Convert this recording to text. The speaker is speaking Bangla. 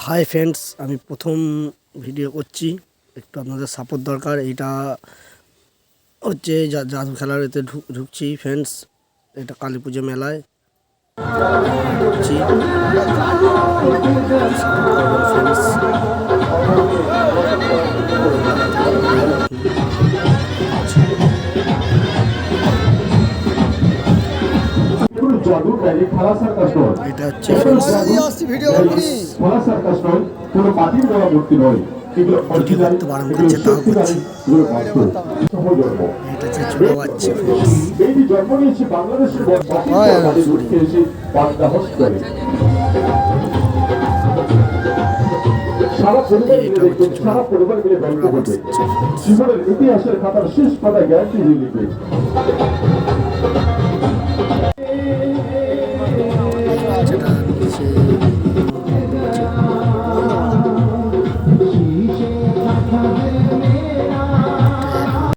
হাই ফ্রেন্ডস, আমি প্রথম ভিডিও করছি, একটু আপনাদের সাপোর্ট দরকার। এইটা হচ্ছে জাদু খেলার এতে ঢুকছি ফ্রেন্ডস। এটা কালী পুজো মেলায় ঢুকছি, সাপোর্ট করবেন ফ্রেন্ডস। এটা হচ্ছে ভিডিও করতে বারণ করছে, তাও করছি। এটা হচ্ছে ছোট বাচ্চা ফ্রেন্ডস। সারা পরিবার মিলে গল্প করবে জীবনের ইতিহাসের খাতার শেষ পাতায় গ্যারান্টি দিয়ে লিখবে।